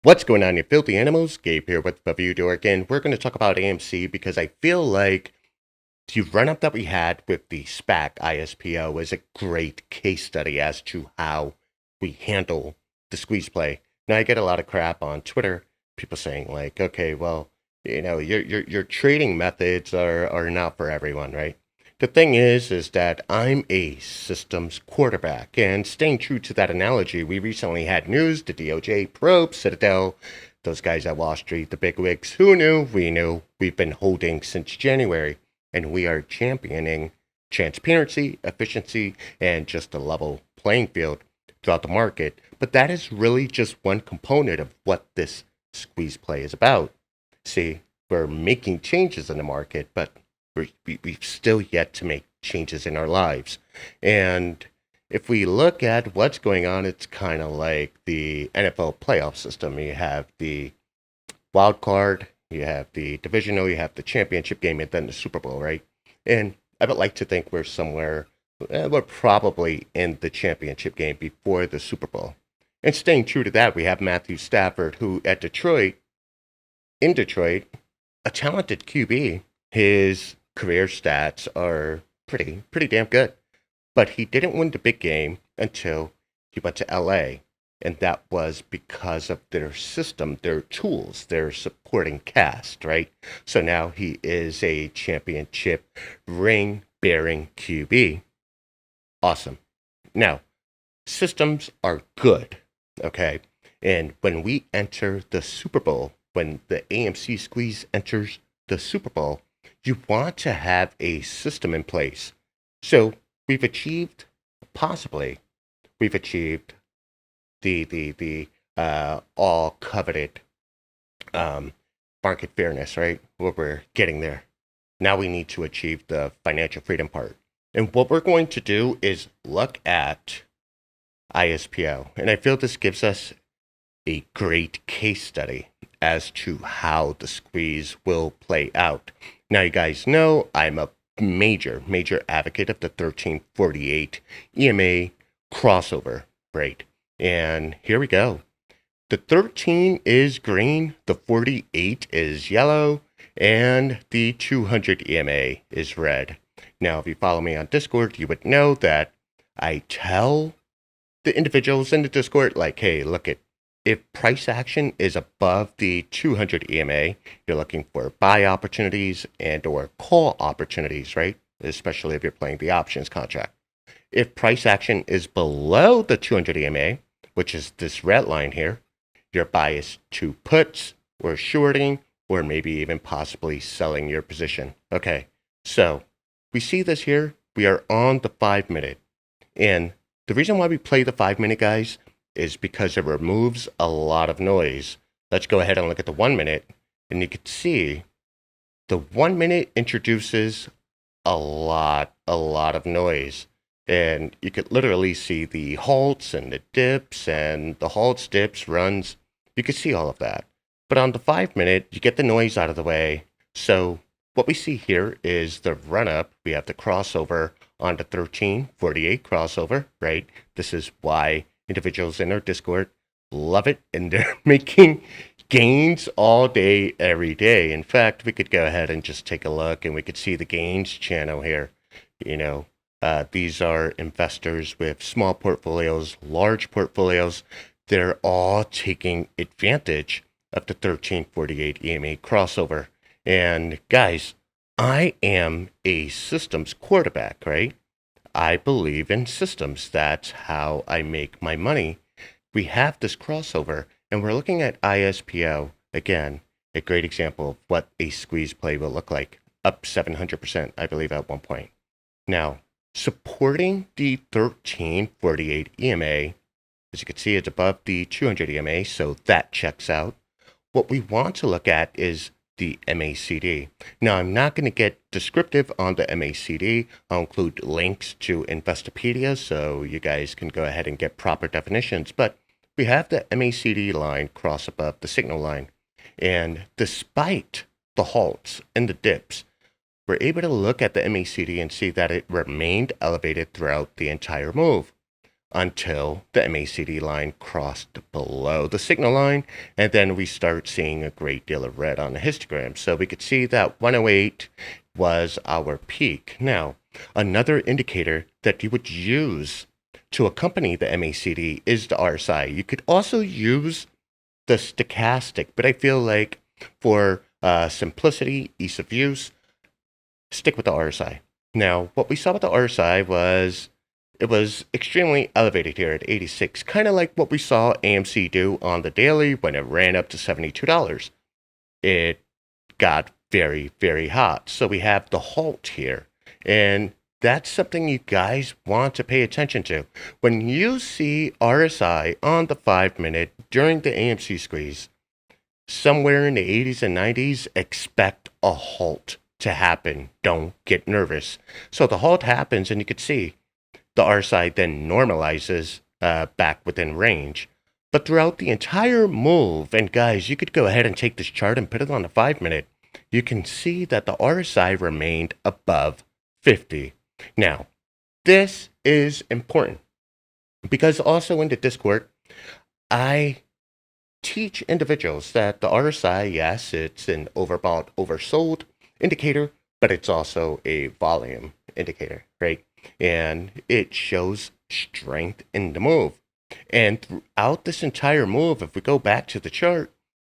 What's going on, you filthy animals? Gabe here with Review Dork, and we're going to talk about AMC because I feel like the run-up that we had with the SPAC ISPO is a great case study as to how we handle the squeeze play. Now, I get a lot of crap on Twitter, people saying like, okay, well, your trading methods are not for everyone, right? The thing is that I'm a systems quarterback, and staying true to that analogy, we recently had news: the DOJ probe Citadel, those guys at Wall Street, the bigwigs. Who knew? We knew. We've been holding since January, and we are championing transparency, efficiency, and just a level playing field throughout the market. But that is really just one component of what this squeeze play is about. See, we're making changes in the market, but we've still yet to make changes in our lives. And if we look at what's going on, it's kind of like the NFL playoff system. You have the wild card, you have the divisional, you have the championship game, and then the Super Bowl, right? And I would like to think we're somewhere, we're probably in the championship game before the Super Bowl. And staying true to that, we have Matthew Stafford, who in Detroit, a talented QB. His career stats are pretty damn good. But he didn't win the big game until he went to LA. And that was because of their system, their tools, their supporting cast, right? So now he is a championship ring bearing QB. Awesome. Now, systems are good, okay? And when we enter the Super Bowl, when the AMC squeeze enters the Super Bowl, you want to have a system in place. So possibly, we've achieved the all coveted market fairness, right? Well, we're getting there. Now we need to achieve the financial freedom part. And what we're going to do is look at ISPO. And I feel this gives us a great case study as to how the squeeze will play out. Now, you guys know I'm a major advocate of the 1348 EMA crossover rate. And here we go. The 13 is green, the 48 is yellow, and the 200 EMA is red. Now, if you follow me on Discord, you would know that I tell the individuals in the Discord, like, hey, look at, if price action is above the 200 EMA, you're looking for buy opportunities and or call opportunities, right? Especially if you're playing the options contract. If price action is below the 200 EMA, which is this red line here, you're biased to puts or shorting or maybe even possibly selling your position. Okay, so we see this here. We are on the 5-minute. And the reason why we play the 5-minute, guys, is because it removes a lot of noise. Let's go ahead and look at the 1-minute, and you can see the 1-minute introduces a lot of noise. And you could literally see the halts and the dips and the halts, dips, runs. You could see all of that. But on the 5-minute, you get the noise out of the way. So what we see here is the run up. We have the crossover on the 1348 crossover, right? This is why individuals in our Discord love it, and they're making gains all day, every day. In fact, we could go ahead and just take a look, and we could see the gains channel here. These are investors with small portfolios, large portfolios. They're all taking advantage of the 1348 EMA crossover. And guys, I am a systems quarterback, right? I believe in systems. That's how I make my money. We have this crossover, and we're looking at ISPO. Again, a great example of what a squeeze play will look like. Up 700%, I believe, at one point. Now, supporting the 1348 EMA, as you can see, it's above the 200 EMA, so that checks out. What we want to look at is the MACD. Now, I'm not going to get descriptive on the MACD. I'll include links to Investopedia so you guys can go ahead and get proper definitions. But we have the MACD line cross above the signal line. And despite the halts and the dips, we're able to look at the MACD and see that it remained elevated throughout the entire move. until the MACD line crossed below the signal line, and then we start seeing a great deal of red on the histogram. So we could see that 108 was our peak. Now, another indicator that you would use to accompany the MACD is the RSI. You could also use the stochastic, but I feel like for simplicity, ease of use, stick with the RSI. Now, what we saw with the RSI was it was extremely elevated here at 86, kind of like what we saw AMC do on the daily when it ran up to $72. It got very, very hot. So we have the halt here. And that's something you guys want to pay attention to. When you see RSI on the 5-minute during the AMC squeeze, somewhere in the 80s and 90s, expect a halt to happen. Don't get nervous. So the halt happens, and you can see the RSI then normalizes back within range. But throughout the entire move, and guys, you could go ahead and take this chart and put it on the 5-minute, you can see that the RSI remained above 50. Now, this is important because also in the Discord, I teach individuals that the RSI, yes, it's an overbought, oversold indicator, but it's also a volume indicator, right? And it shows strength in the move. And throughout this entire move, if we go back to the chart,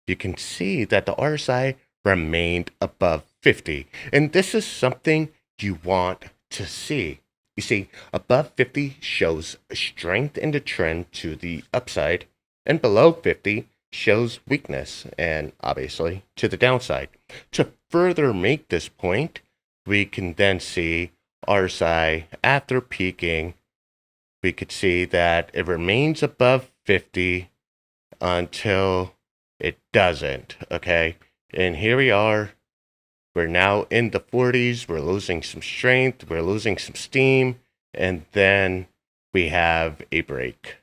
you can see that the RSI remained above 50. And this is something you want to see. You see, above 50 shows strength in the trend to the upside, and below 50 shows weakness, and obviously to the downside. To further make this point, we can then see RSI after peaking. We could see that it remains above 50 until it doesn't, okay? And here we are. We're now in the 40s. We're losing some strength. We're losing some steam. And then we have a break.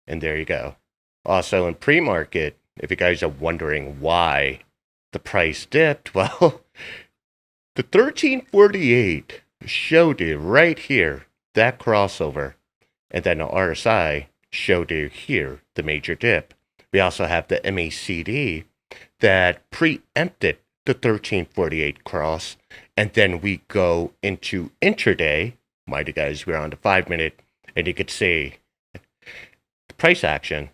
And there you go. Also in pre-market, if you guys are wondering why the price dipped, well, the 1348 showed you right here that crossover. And then the RSI showed you here the major dip. We also have the MACD that preempted the 1348 cross, and then we go into intraday. Mind you guys, we're on the 5-minute, and you could see the price action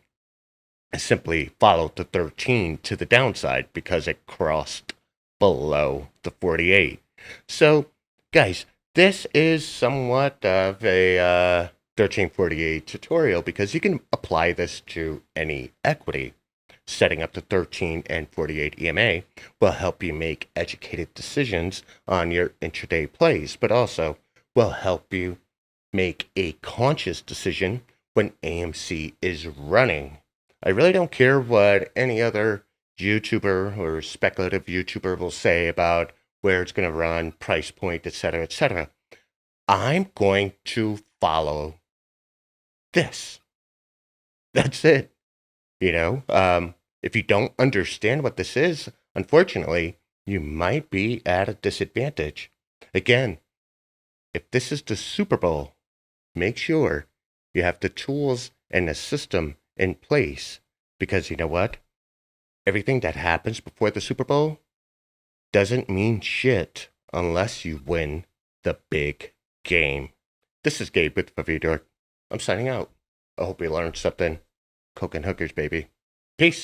simply followed the 13 to the downside because it crossed below the 48. So, guys, this is somewhat of a 1348 tutorial because you can apply this to any equity. Setting up the 13 and 48 EMA will help you make educated decisions on your intraday plays, but also will help you make a conscious decision when AMC is running. I really don't care what any other YouTuber or speculative YouTuber will say about where it's going to run, price point, etc., etc. I'm going to follow this. That's it. If you don't understand what this is, unfortunately, you might be at a disadvantage. Again, if this is the Super Bowl, make sure you have the tools and the system in place because you know what? Everything that happens before the Super Bowl doesn't mean shit unless you win the big game. This is Gabe with Favidor. I'm signing out. I hope you learned something. Coke and hookers, baby. Peace.